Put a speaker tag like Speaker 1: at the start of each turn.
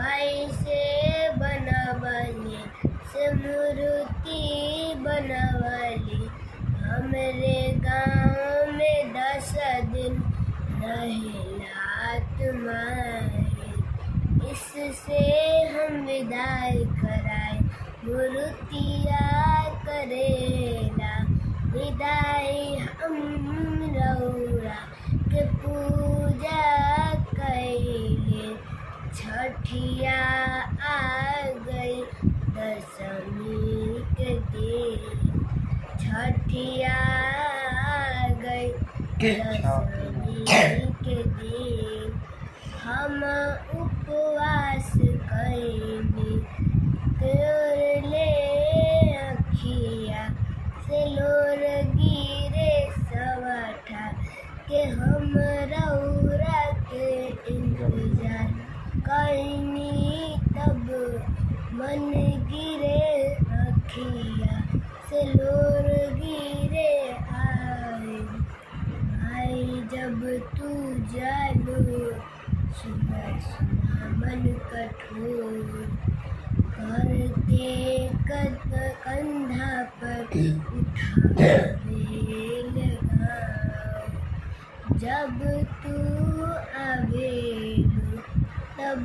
Speaker 1: से बनवली से मूर्ति बनवली। हमरे गाँव में 10 दिन रहेला तुम्हारे। इससे हम विदाई कराए मूर्तिया करेला। विदाई हम रौरा के पूजा कैले। छठिया आ गई दशमी के दिन। छठिया आ गई दशमी के दिन। हम उपवास कैली तोर ले अखिया से लोर गिरे सवठा के। हम रौरा के इंतजार कैनी तब मन गिरे अखिया से लोर गिरे आई जब तू जानो सुना सुना मन कठोर करके कंधा पर उठावे लगा। जब तू आवे